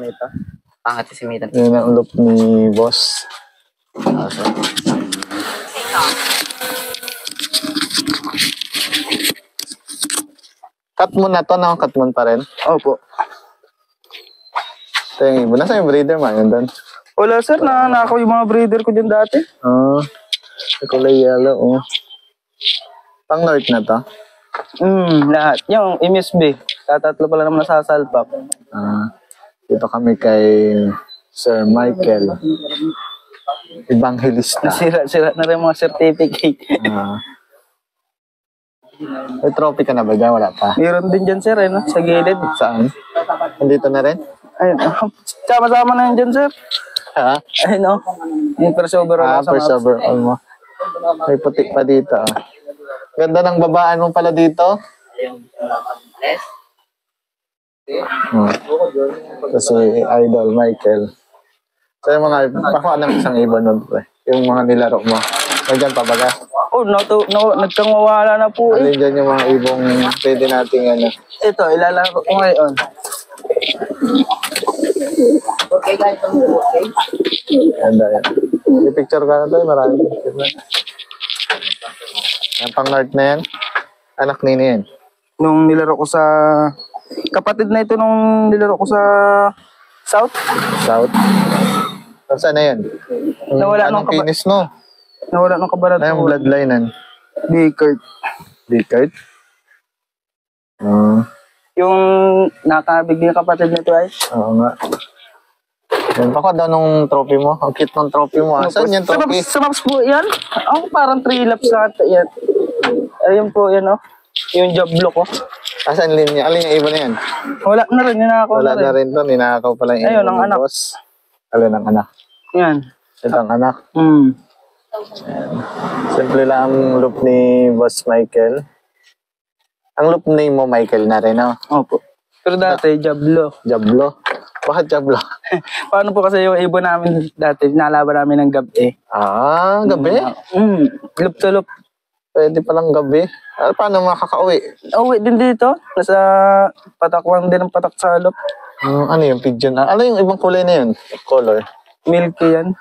nito. Pangat si Mitan. Yan ang loop ni boss. Cut mo na to, no? Cut mo pa rin. Opo. Ito yung iba. Nasa yung breeder mo? Yun doon. Wala sir, nanakaw yung mga breeder ko dyan dati. Kulay yellow, oh. Pang north na to? Lahat. Yung MSB. Tatatlo pala naman nasasalpap. Dito kami kay Sir Michael. Evangelista. Sira na rin mga certificate. May trophy ka na ba dyan? Wala pa? Meron din dyan sir, no? Sa gilid. Saan? Nandito na rin? Ayun, sama-sama na yun dyan sir. Ha? Ayun, no? Yung first overall. First overall mo. May puti pa dito. Ganda ng babaan mo pala dito. Kasi Idol Michael. So yung mga, pakuha ng isang ibon nun pre. Yung mga nilaro mo. May dyan pa baga? Nagkangwawala na po Alin dyan yung mga ibong pwede nating ano? Ito, ilalaro ko ngayon. Okay guys, Ganda yan. May picture ka na tayo, marami. Yung pang north na yan, anak nini yan. Nung nilaro ko sa... Kapatid na ito nung nilaro ko sa... South? South? Saan na yan? Nawala nung kinis, no? Nawala nung kabarat. Na yung bloodline-an? Bigkert. Bigkert? Yung nakabig yung kapatid nito ay? Oo nga. Yan, baka daw nung trophy mo. Ang cute ng trophy mo. Saan yan trophy? Sa maps po yan? Ako parang 3 laps lahat yan. Ayun po yan, oh. Yung job block, oh. Saan linya? Alin yung ibon na yan? Wala na rin, ninakaw Wala na rin to. Ninakaw pala yung ayun, ang anak. Boss. Alin ang anak? Yan. Ito ang anak. Yan. Simple lang ang loop ni Boss Michael. Ang loop name mo Michael na rin, no? Opo. Pero dati, Jablo. Jablo? Bakit Jablo? Paano po kasi yung ibon namin dati, nalaban namin ng gabi. Gabi? Loop to loop. Pwede palang gabi. Paano makakauwi? Uwi din dito. Nasa patakwang din ang patak sa loop. Ano yung pigeon? Ano yung ibang kulay na yun? Color? Milky yan.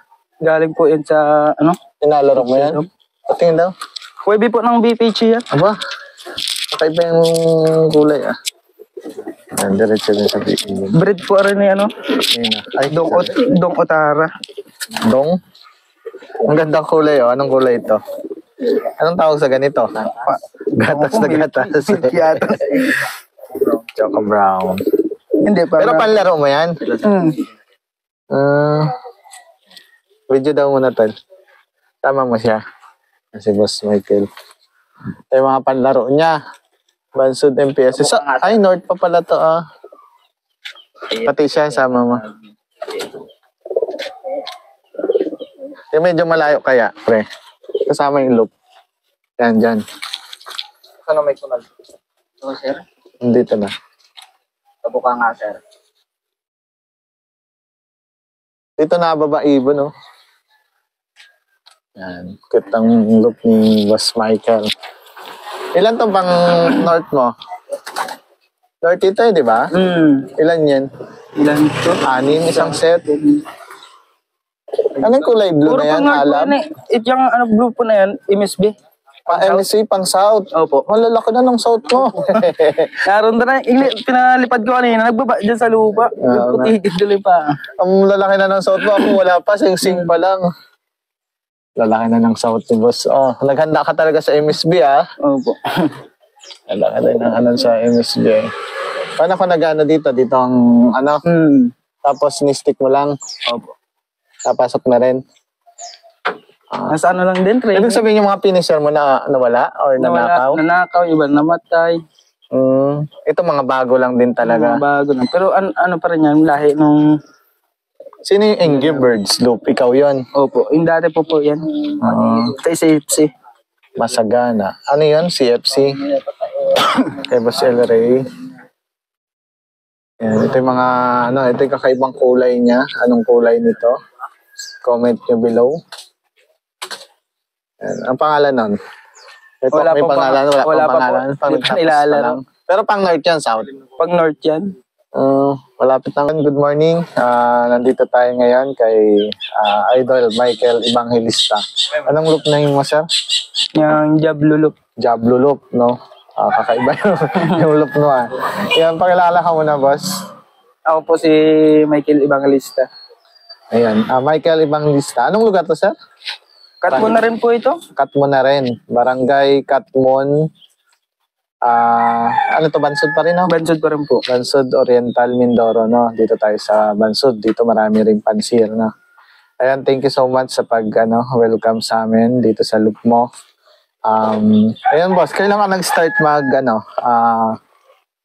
Galing po yan sa, ano? Inalaro mo yan? Patingin daw. Pwede po ng BPG yan. Aba? Kakaiba yung kulay, Diretso din sa pigeon. Breed po rin ni, ano? Ay, Dong Otara. Dong? Ang gandang kulay, Anong kulay ito? Anong tawag sa ganito? Gatas na gatas. Choco brown. Hindi pa. Pero panlaro mo yan? Video daw muna, tol. Tama mo siya. Si Boss Michael. Ito yung mga panlaro niya. Bansud MPS. Ay, North pa pala to, Pati siya, sama mo. Yung medyo malayo kaya, pre. Kasama yung loop. Yan, dyan. Ano may kunal? So, sir? Dito na. Kabuka nga, sir. Dito na baba ibon, Yan. Cute ang loop ni Boss Michael. Ilan to bang north mo? North ito di ba? Ilan yan? Ilan ito? 6, isang set. Anong kulay blue na yan? Alam? Yung blue po na yan, MSB. MSB pang south. Opo. Malalaki na ng south mo. Naroon na pinalipad ko kanina. Nagbaba dyan sa lupa. Putigil tuloy pa. Ang lalaki na ng south mo. Ako wala pa. Sing-sing pa lang. Lalaki na ng south ni boss. Naghanda ka talaga sa MSB, Opo. Lalaki na ng sa MSB. Paano ko nag-ano dito? Dito ang tapos ni-stick mo lang. Opo. Napasok na rin. Nasa ano lang din, training. Ibig sabihin yung mga finisher mo na nawala or nanakaw? Nanakaw, iba namatay. Ito mga bago lang din talaga. Mga bago lang. Pero ano pa rin yan, lahi nung... Sino yung Angry Birds Loop? Ikaw yun? Opo, yung dati po yan. Kay CFC. Masagana. Ano yun? CFC? Kay Boss El Rey. Yan. Ito yung mga, ito yung kakaibang kulay niya. Anong kulay nito? Comment nyo below. Yan. Ang pangalan nun? Ito, may pangalan. Wala pang pangalan. Pero Pero pang north yan, south. Pag north yan. Malapit na. Good morning. Nandito tayo ngayon kay Idol Michael Evangelista. Anong loop na yung mo, sir? Yung Diablo loop. Diablo loop, no? Kakaiba yung loop mo, Yan, pakilala ka muna, boss. Ako po si Michael Evangelista. Ayan, Michael Evangelista. Anong lugar to, sir? Katmon na rin po ito. Katmon na rin. Barangay Katmon. Ano to, Bansod pa rin, no? Bansod pa rin po. Bansod Oriental, Mindoro, no? Dito tayo sa Bansod. Dito marami rin pansir, no? Ayan, thank you so much sa welcome sa amin dito sa loop mo. Ayan, boss, kailan ka nag-start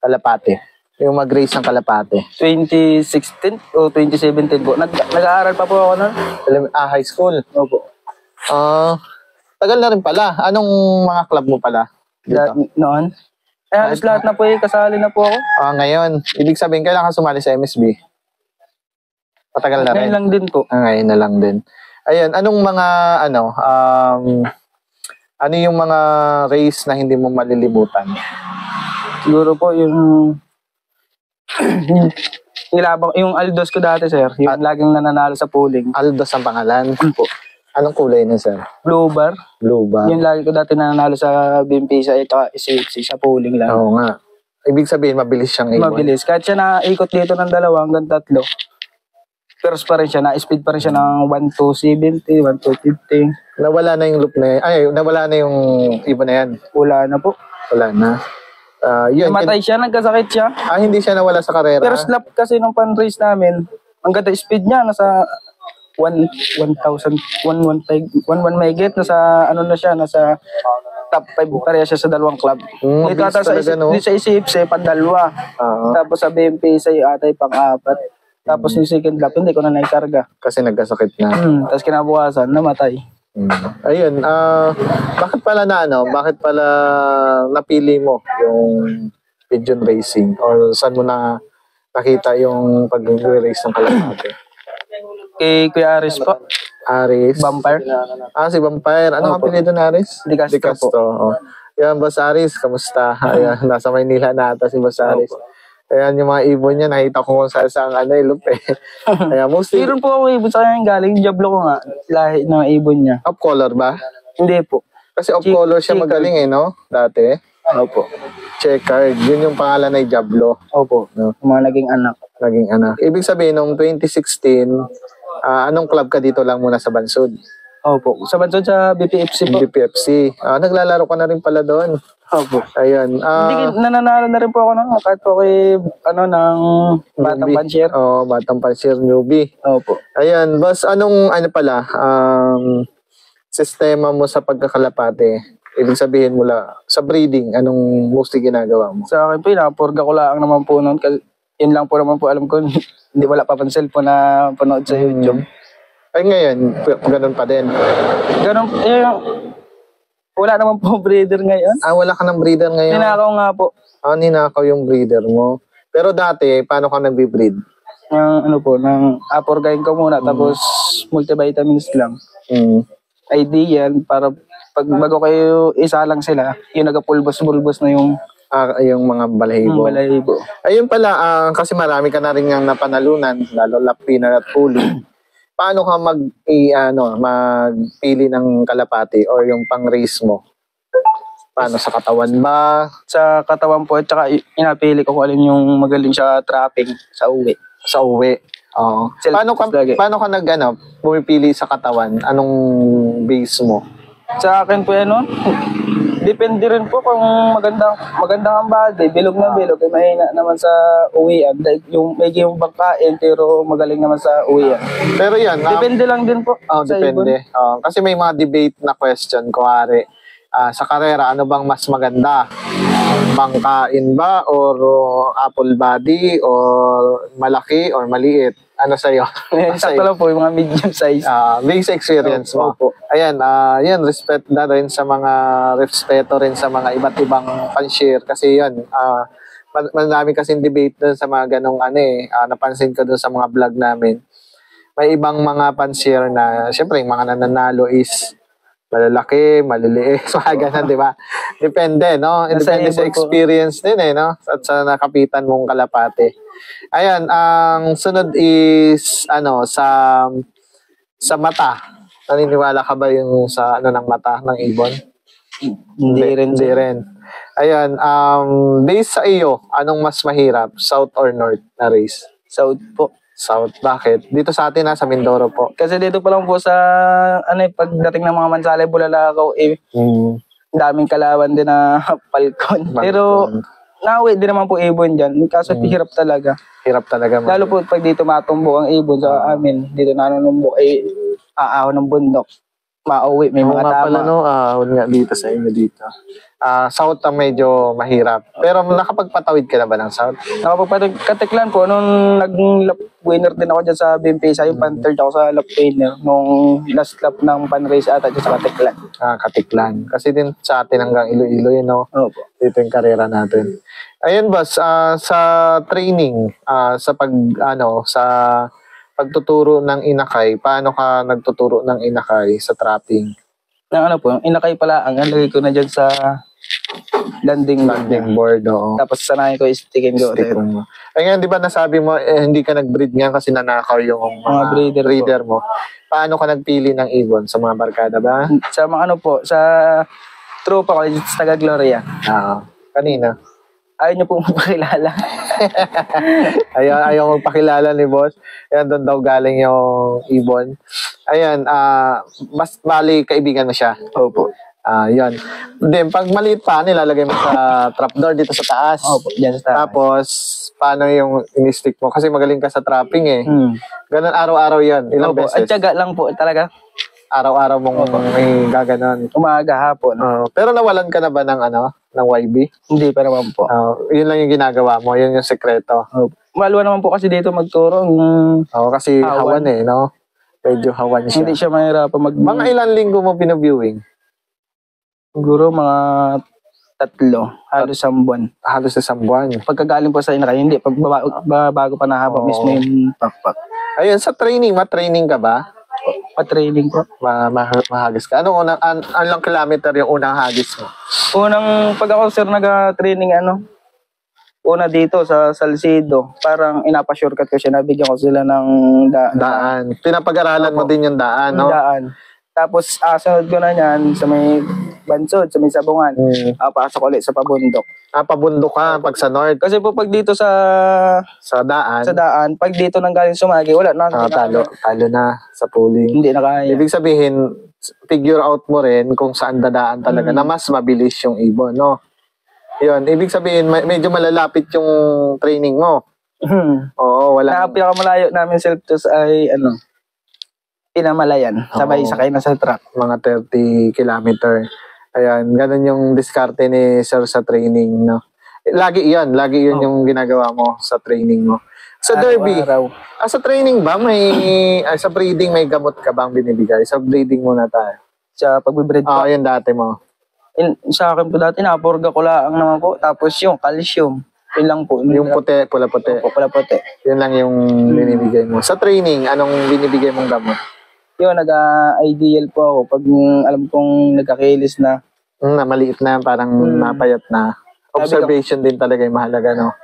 kalapate? Yung mag-race ng kalapate? 2016 o 2017 po. Nag-aaral pa po ako nun. High school? Opo. Tagal na rin pala. Anong mga club mo pala? Noon? Halos lahat na po kasali na po ako. Ngayon. Ibig sabihin, kailan ka sumali sa MSB? Matagal na rin. Ngayon lang din po. Ngayon na lang din. Ayun, anong mga, ano yung mga race na hindi mo malilimutan? Siguro po yung yung Aldos ko dati, sir. Yung laging nananalo sa polling. Aldos ang pangalan? Po. Anong kulay na, sir? Blue bar. Blue bar. Yung lagi ko dati nananalo sa BMPisa at SHC sa polling lang. Oo nga. Ibig sabihin, mabilis siyang ibon. Mabilis. Kahit siya naikot dito ng 2 hanggang 3, first pa rin siya, na-speed pa rin siya ng 1-270, 1-250. Nawala na yung loop na yan. Nawala na yung ibon na yan. Wala na po. Wala na. Yun. Namatay siya, nagkasakit siya. Hindi siya nawala sa karera. First lap kasi nung pan-race namin, ang ganda speed niya, nasa 1,000, 1,1 megit, nasa ano na siya, nasa top 5 pareha siya sa 2 club. Dito ata sa isip pandalwa. Tapos sa BMP sa atay pang-4. Tapos yung second lap, hindi ko na naikarga. Kasi nagkasakit na. Tapos kinabukasan, namatay. Ayun, bakit pala napili mo yung pigeon racing? Or saan mo na nakita yung pag-race ng kalapate? Kay Kuya Aris po. Aris? Vampire. Si Vampire. Ano ang apelido na Aris? De Castro po. Yan, Boss Aris, kamusta? Ayan, nasa Maynila na ata si Boss Aris. Ayan, yung mga ibon niya, nakita ko kung saan loop Ayan, mostly... Meron po ako ibon sa kanya galing. Diablo ko nga. Lahi ng ibon niya. Off color ba? Hindi po. Kasi off color siya magaling no? Dati. Opo. Checkered. Yun yung pangalan ay Diablo. Opo. No? Mga naging anak. Ibig sabihin, noong 2016, anong club ka dito lang muna sa Bansod? Opo. Sa Bansod sa BPFC po. BPFC. Naglalaro ka na rin pala doon. Opo. Ayun. Nananalo na rin po ako ng kahit po kay ng Batang Pansier. Batang Pansier newbie. Opo. Ayun, boss, anong sistema mo sa pagkakalapate? Ibig sabihin mula sa breeding, anong mostly ginagawa mo? Sa akin po, pinapurga ko lang naman po noon. Kasi yun lang po naman po alam ko. Hindi wala pa pang cellphone na panood sa YouTube. Ay ngayon, ganun pa din. Ganun, wala naman po breeder ngayon. Wala ka ng breeder ngayon? Ninakaw nga po. Ninakaw yung breeder mo. Pero dati, paano ka nag-breed? Ng apurgain ko muna, tapos multivitamins lang. Ideal, para pag bago kayo isa lang sila, yung nagapulbos-bulbos na yung mga balahibo. Ayun pala, kasi marami ka na rin yung napanalunan, lalo lapinan at puli. Paano ka magpili ng kalapati or yung pang-race mo? Paano, sa katawan ba? Sa katawan po, at saka inapili ko kung alin yung magaling sa trapping sa uwi. Sa uwi? Oo. Paano ka pumipili sa katawan? Anong base mo? Sa akin po depende rin po kung magandang ang body, bilog na bilog, mahina naman sa uwian. Medyo yung bangkain, pero magaling naman sa uwian. Pero yan, depende lang din po. Depende. Kasi may mga debate na question, kuwari, sa karera, ano bang mas maganda? Bangkain ba or apple body or malaki or maliit? Ano sa'yo? Sakto lang po, yung mga medium size. Base experience mo. Opo. Ayan, respeto rin sa mga iba't ibang panshare. Kasi yan, marami kasing debate dun sa mga ganong napansin ko dun sa mga vlog namin. May ibang mga panshare na, syempre, yung mga nananalo is malalaki, maliliit, so ganun, di ba? Depende, no? Depende sa ibon po. experience din, no? At sa nakapitan mong kalapate. Ayan, ang sunod is, sa mata. Naniniwala ka ba yung sa, ng mata ng ibon? Hindi rin. Hindi rin. Ayan, based sa iyo, anong mas mahirap? South or North na race? South po. South. Bakit? Dito sa atin, sa Mindoro po. Kasi dito pa lang po sa, pagdating ng mga Mansalay, Bulalakaw, daming kalawan din na palkon. Pero, nauwi din naman po ibon dyan. Kaso hirap talaga. Hirap talaga. Lalo po pag dito matumbok ang ibon sa amin, dito nanunumbok, aahaw ng bundok. Mauwi, may mga tama. Nga dito sa inyo dito. South ang medyo mahirap. Pero nakapagpatawid ka na ba ng South? Katiklan po, nung nag-lap winner din ako dyan sa Bimpesa, yung pan-third ako sa lap winner, nung last lap ng pan-race ata dyan sa Katiklan. Katiklan. Kasi din sa atin hanggang Iloilo yun, no? Opo. Dito yung karera natin. Ayun, boss, sa training, sa pagtuturo ng inakay, paano ka nagtuturo ng inakay sa trapping? Yung inakay pala, ang lagay ko na dyan sa landing board, oo. Tapos sanayin ko stick and go. Ngayon, di ba nasabi mo, hindi ka nag-breed ngayon kasi nanakaw yung mga breeder mo. Paano ka nagpili ng ibon? Sa mga barkada ba? Sa mga sa tropa ko, sa taga Gloria. Kanina? Ayaw niyo po magpakilala. ayaw magpakilala ni boss. Ayan, doon daw galing yung ibon. Ayan, mas mali kaibigan mo siya. Opo. Yan. Then, pag maliit pa, nilalagay mo sa trapdoor dito sa taas. Opo, dyan sa taas. Tapos, paano yung in-stick mo? Kasi magaling ka sa trapping Ganun araw-araw yan. Ilang beses? At tiyaga lang po talaga. Araw-araw mong may gaganon. Umaga, hapon. Pero nawalan ka na ba ng ng YB? Hindi pa naman po. Yun lang yung ginagawa mo. Yun yung sekreto. Malwa naman po kasi dito magturo. Kasi hawan no? Medyo hawan siya. Hindi siya mahirapan Mga ilang linggo mo pinaviewing? Siguro mga 3. Halos 1 buwan. Halos 1 buwan. Pagkagaling po sa inakay, hindi. Bago pa nahaba mismo yung pakpak. Ayun, sa training, ma-training ka ba? Pa-training po. Mahagis ka. Anong ilang kilometer yung unang hagis mo? Pag ako sir nag-training una dito sa Salcedo, parang inapa-shortcut ko siya, nabigyan ko sila ng daan. Pinapag-aralan mo din yung daan, no? Daan. Tapos sunod ko na yan sa may Bansod, sa may Sabungan. Pasok ulit sa pabundok. Pabundok ka pag sa north. Kasi po pag dito sa daan, pag dito nang galing Sumagi, wala na. Talo na sa pooling. Hindi na kaya. Ibig sabihin, figure out mo rin kung saan dadaan talaga na mas mabilis yung ibon, no? Yun, ibig sabihin, medyo malalapit yung training mo. Oo, wala. Pinakamalayo namin self-test ay Pinamalayan. Sabay sakay na sa truck. Mga 30 kilometer. Ayan, ganun yung diskarte ni sir sa training, no? Lagi yun yung ginagawa mo sa training mo. Sa derby, sa training ba, sa breeding may gamot ka bang binibigay? Sa breeding muna tayo. Sa pagbibreed po. Yun dati mo. Sa akin po dati, napurga ko lang naman po. Tapos yung calcium. Yun lang po. Yung puti, pula-puti. Pula-puti. Yun lang yung binibigay mo. Sa training, anong binibigay mong gamot? Yun, nag-ideal po ako. Pag alam kong nagkakilis na. Maliit na, parang napayat na. Observation din talaga yung mahalaga, no?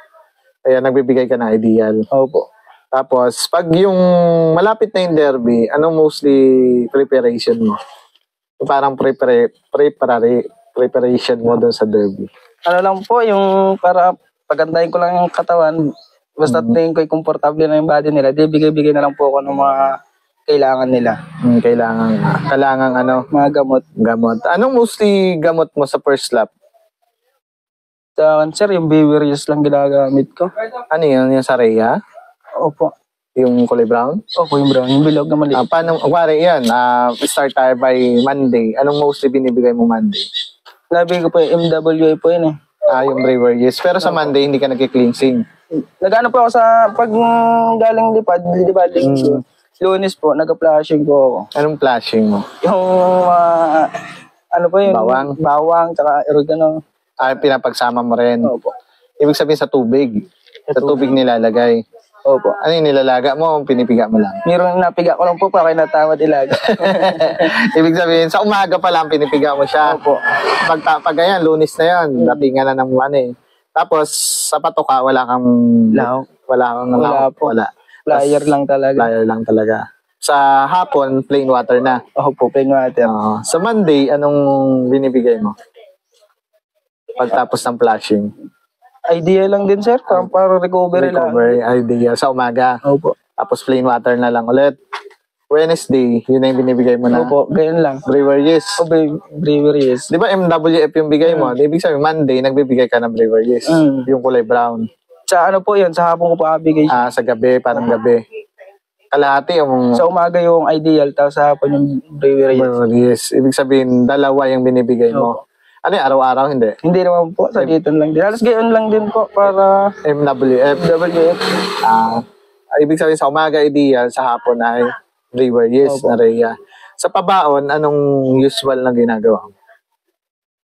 Kaya nagbibigay ka na ideal. Opo. Tapos, pag yung malapit na yung derby, anong mostly preparation mo? Parang preparation mo doon sa derby. Lang po, yung para pagandahin ko lang yung katawan, basta tingin ko komportable na yung body nila, di bigay-bigay na lang po ako ng mga kailangan nila. Kailangan mga gamot. Anong mostly gamot mo sa first lap? Sa cancer, yung Beverages lang ginagamit ko. Ano yun? Yung sa Rhea? Opo. Yung kulay brown? Opo, yung brown. Yung bilog na maliit. Paano, wari yan, start tayo by Monday. Anong mostly binibigay mo Monday? Labi ko po yung MWA po yun yung Beverages. Pero sa Monday, hindi ka nag-cleansing? Nag-ano po ako pag galing lipad, Lunes po, nag-flashing po ako. Anong flashing mo? Yung, Bawang, tsaka oregano. Pinapagsama mo rin. Opo. Ibig sabihin sa tubig. Sa tubig nilalagay. Opo. Ano yung nilalaga mo, pinipiga mo lang? Mayroong napiga ko lang po para kinatawad ilaga. Ibig sabihin, sa umaga pa lang pinipiga mo siya. Opo. Pag ganyan, Lunes na yan, datingan na ng buwan eh. Tapos, sa patoka, wala kang... Lahok. Wala kang Wala lahok. po. Wala. Flyer lang talaga. Flyer lang talaga. Sa hapon, plain water na. Opo, plain water. Sa Monday, anong binibigay mo? Pagtapos ng flashing. Idea lang din, sir. Para recovery lang. Recovery idea sa umaga. Opo. Tapos plain water na lang ulit. Wednesday, yun na yung binibigay mo na. Opo, ganyan lang. Breweries. O, breweries. Di ba MWF yung bigay mo? Ibig sabihin, Monday, nagbibigay ka ng breweries. Yung kulay brown. Sa ano po yun? Sa hapon ko pa bigay. Sa gabi, parang gabi. Kalahati yung... Sa umaga yung ideal, tapos sa hapon yung breweries. Breweries. Ibig sabihin, dalawa yung binibigay mo. Ano yung araw-araw? Hindi. Hindi naman po, sa dito lang din. Halos gayon lang din po para MWF. WF. Ibig sabihin, sa umaga ideal, sa hapon ay breweries na Rhea. Sa pabaon, anong usual na ginagawa mo?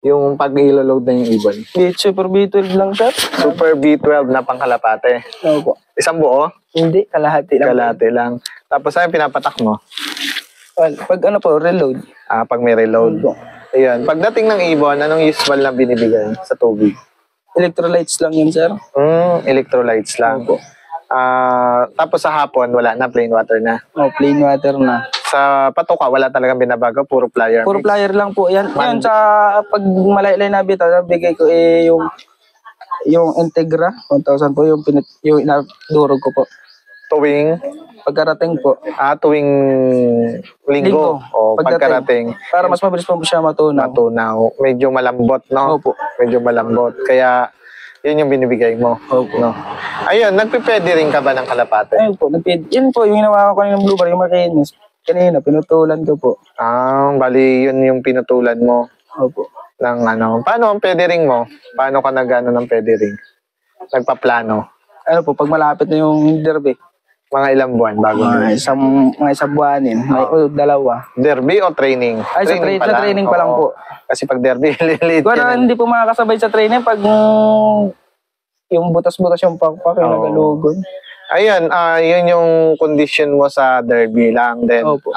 Yung pag ilo-load na yung ibon. Super B12 lang, sir. Super B12 na pangkalapate. Opo. Isang buo? Hindi, kalahati lang. Kalahati lang. Tapos ano pinapatak mo? Well, pag ano po, reload. Pag may reload. Ayun. Pagdating ng ibon, anong usual na binibigay sa tubig? Electrolytes lang yun, sir. Electrolytes lang. Opo. Tapos sa hapon, wala na, plain water na. Plain water na. Sa patoka, wala talagang binabago, puro flyer. Puro mix. flyer lang po. Yan sa pag malaylay na bitaw, nabigay ko yung Integra 1,000 po, yung inadurog ko po. Tuwing? Pagkarating po. Tuwing linggo. O pagkarating. Para mas mabilis po siya matunaw. Medyo malambot, no? Opo. Medyo malambot. Kaya, yun yung binibigay mo. Opo. No? Ayun, nagpipwede rin ka ba ng kalapate? Ayun po. Yun po, yung hinawakan ko ng blue bar, yung makinis. Kanina, pinutulan ko po. Bali, yun yung pinutulan mo. Opo. Ng ano. Paano ang pwede ring mo? Paano ka nag-ano ng pwede ring? Nagpaplano? Ano po, pag malapit na yung derby. Mga ilang buwan bago Mga isang buwanin. Dalawa. Derby o training? Ay, sa training pa lang po. Kasi pag derby, lilit Pero hindi po makakasabay sa training pag yung butas-butas yung pakpak, yung nagalugod. Ayun, yun yung condition mo sa derby lang din. Opo.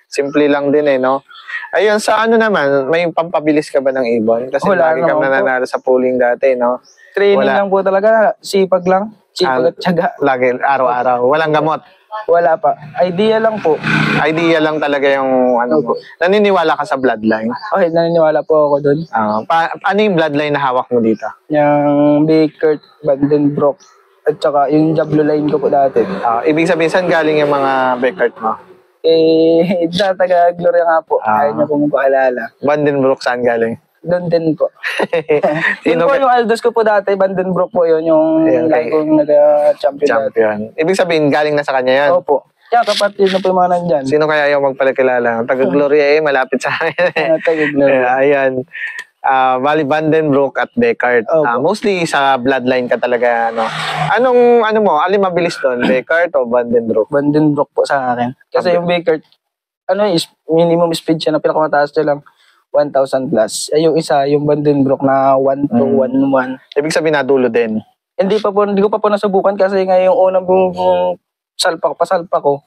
Simple lang din eh, no? Ayun, sa ano naman, may pampabilis ka ba ng ibon? Kasi Wala lagi kang nananalo sa pooling dati, no? Training lang po talaga, sipag lang. Sipag at tiyaga. Lagi, araw-araw. Walang gamot. Wala pa. Idea lang po. Idea lang talaga yung ano mo. Naniniwala ka sa bloodline? Okay, naniniwala po ako doon. Ano yung bloodline na hawak mo dito? Yung Baker, Vandenbroek, at saka yung Jablo line ko po dati. Ibig sabihin, saan galing yung mga Beckert mo? Taga Gloria nga po. Ayaw niya pong pakilala. Vandenbroek, saan galing? Doon din po. Yun po yung Aldos ko po dati, Vandenbroek po yun, yung line kong nag-champion. Ibig sabihin, galing na sa kanya yan? Opo. Kaya kapatid na po yung mga nandyan. Sino kaya yung magpalakilala? Taga Gloria malapit sa akin. Taga Gloria. Ayan. Bali Vandenbroek at Beckert. Mostly sa bloodline ka talaga, ano. Ano mo, alin mabilis doon? Beckert o Vandenbroek? Vandenbroek po sa akin. Kasi yung Beckert, minimum speed siya na pinakamataas siya lang 1,000 plus. Yung isa, yung Vandenbroek na 1 to 1-1. Ibig sabihin nadulo din? Hindi ko pa po nasubukan kasi ngayon yung unang pasalpak ko,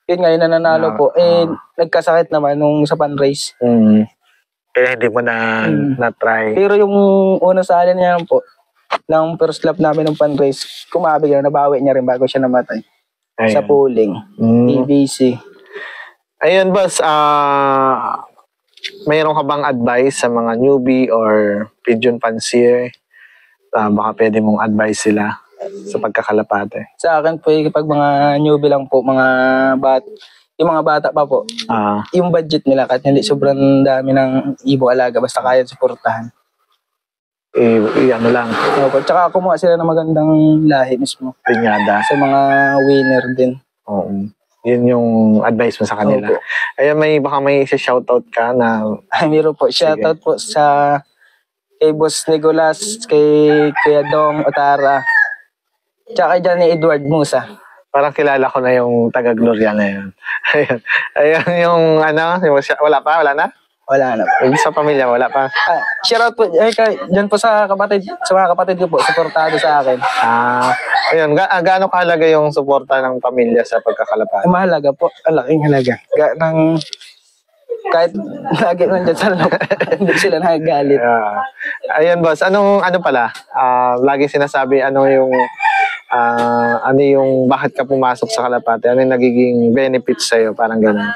yun ngayon nananalo po. Nagkasakit naman nung sa pan-race. Kaya hindi mo na-try. Pero yung una sa alin niya po, ng first lap namin ng pan-race, kumabig na, nabawi niya rin bago siya namatay. Sa pooling. ABC. Ayun, boss. Mayroon ka bang advice sa mga newbie or pigeon fancier? Baka pwede mong advice sila sa pagkakalapate. Sa akin po, pag mga newbie lang po, yung mga bata pa po, yung budget nila kahit hindi sobrang dami ng ibo alaga, basta kaya suportahan. Ano lang. Tsaka kumuha sila ng magandang lahi mismo. Pinyada. Sa mga winner din. Oo. Yun yung advice mo sa kanila. Ayan, baka may shoutout ka na... Meron po. Shoutout po sa kay Boss Nicolas, kay Kuya Dong Otara, tsaka kay Johnny Edward Musa. Parang kilala ko na yung taga-Gloria na yun. Ayun yung wala na? Wala na po. Sa pamilya, wala pa. Shoutout po, dyan po sa mga kapatid ko po, supportado sa akin. Ayun, gaano kahalaga yung suporta ng pamilya sa pagkakalapati? Mahalaga po, laking halaga. Kahit lagi nandiyan sa loob, hindi sila nagagalit. Ayun, boss, ano pala? Lagi sinasabi, ano yung bakit ka pumasok sa kalapati? Ano yung nagiging benefits sa'yo? Parang gano'n.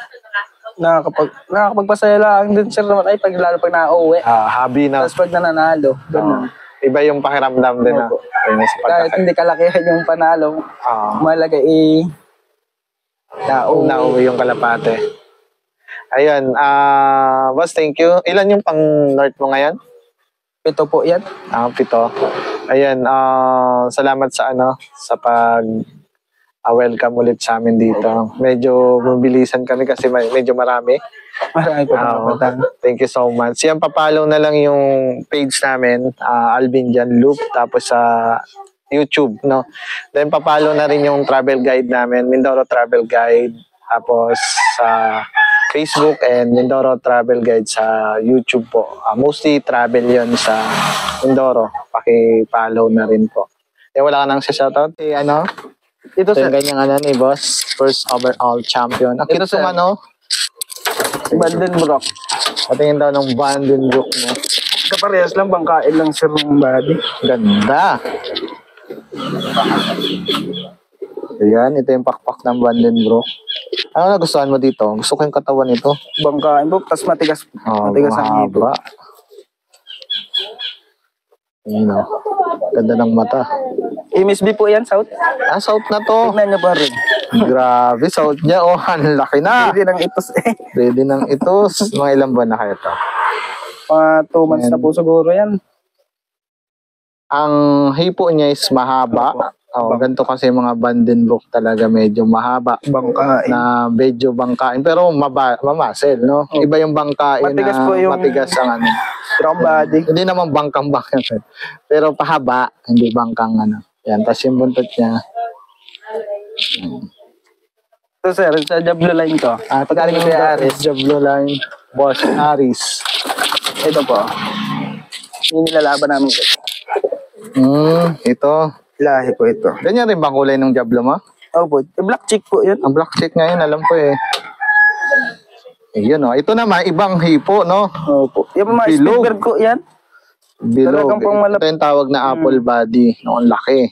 Nakakapagpasaya lang din sir naman ay lalo pag na-uwi. Hobby na. Tapos pag nananalo, ganun. Iba yung pakiramdam din. Kahit hindi kalakihan yung panalo, malaga nauwi yung kalapate. Ayun, boss, thank you. Ilan yung pang North mo ngayon? 7 po yan. 7. Ayun, salamat sa welcome ulit sa amin dito. Medyo mabilisan kami kasi medyo marami. Marami po. Thank you so much. Yan, papalaw na lang yung page namin, Alvin Jan Loop, tapos sa YouTube, no? Then papalaw na rin yung travel guide namin, Mindoro Travel Guide, tapos sa Facebook and Mindoro Travel Guide sa YouTube po. Mostly travel yon sa Mindoro. Paki-follow na rin po. Wala ka nang shoutout? Ito sir. Ganyang ni boss, first overall champion. Ito sir. Vandenbroek. Patingin daw ng Vandenbroek mo. Kaparehas lang, bangkain lang sir ng body. Ganda. Ayan, ito yung pakpak ng Vandenbroek. Ano nagustuhan mo dito? Gusto ko yung katawan nito. Bangkain po, tapos matigas. Matigas ang hito. Ganda ng mata. MSB po yan, South? South na to. Tignan nyo pa rin. Grabe, South niya. Ang laki na. Pwede ng itos Pwede ng itos. Mga ilang buwan na kayo to? Mga 2 months na po siguro yan. Ang hipo niya is mahaba. Ganito kasi mga Vandenbroek talaga medyo mahaba. Bangkain. Na medyo bangkain. Pero mamasel, no? Iba yung bangkain matigas na po yung matigas ang strong body. Hindi naman bangkang-bangkang. Pero pahaba, hindi bangkang Yan, tapos yung buntot niya. Ito sir, sa Jablo line to. Pagaling ko kay Aris. Jablo line. Boss Aris. Ito po. Yung nilalaban namin ko. Ito. Lahi po ito. Ganyan rin bang kulay ng Jablo mo? Opo. Black chick po yun. Ang black chick ngayon, alam ko eh. Ayun Ito naman, ibang hipo, no? Opo. Yung mga Spielberg ko yan. Bilog. Ito yung tawag na apple body. Noong laki.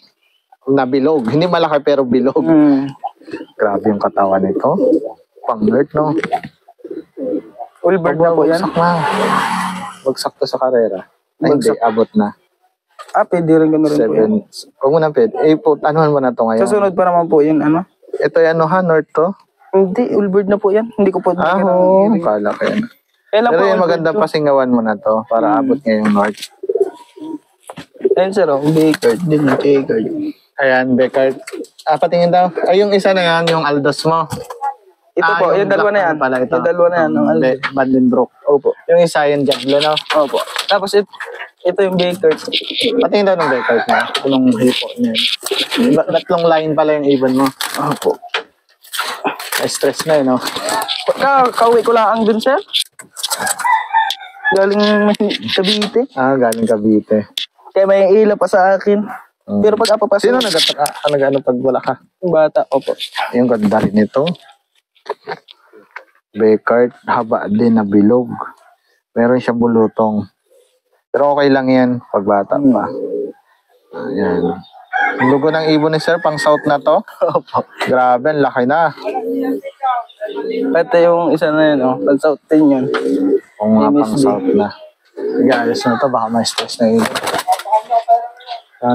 Na bilog. Hindi malaki pero bilog. Grabe yung katawan nito. Pang-nerd, no? Ulbird na po yan. Bagsak to sa karera. Hindi, abot na. Pwede rin gano'n rin po yan. Huwag mo na pwede. Anuhan mo na to ngayon. Susunod pa naman po yun, Ito yan, North to? Hindi, Ulbird na po yan. Hindi ko po. Kala ko yan. Pero yung maganda pasingawan mo na to para abot ngayong North. Ayun sir, Baker. Din yung Baker. Ayan, Baker. Patingin daw. Yung isa na yan, yung Aldos mo. Ito po, yung dalawa na yan. Yung dalawa na yan. Vandenbroek. Opo. Yung isa yung Jablo, no? Opo. Tapos ito yung Baker. Patingin daw ng Baker na. Anong hipo niya. Tatlong line pala yung ibon mo. Opo. Stress na no? Kauwi ko lang ang dun sir. Galing Cavite. Galing Cavite. Kaya may ila pa sa akin. Pero pag apapasok. Sino nag-ano pag wala ka? Yung bata, opo. Yung ganda rin ito. Baker, haba din na bilog. Meron siyang bulutong. Pero okay lang yan pag bata pa. Ayan. Ang lugo ng ibon ni sir, pang south na to. Opo. Grabe, ang laki na. Ito yung isa na yun, pang south din yun. Kung nga pang south na. Sige, ayos na to, baka may stress na yun.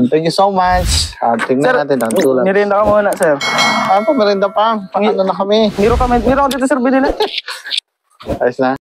Thank you so much. Tingnan Sir, natin ang tulad. Merinda ka muna, sir. Merinda pa. Paano na kami? Miro ako dito, sir, binila. Ayos na.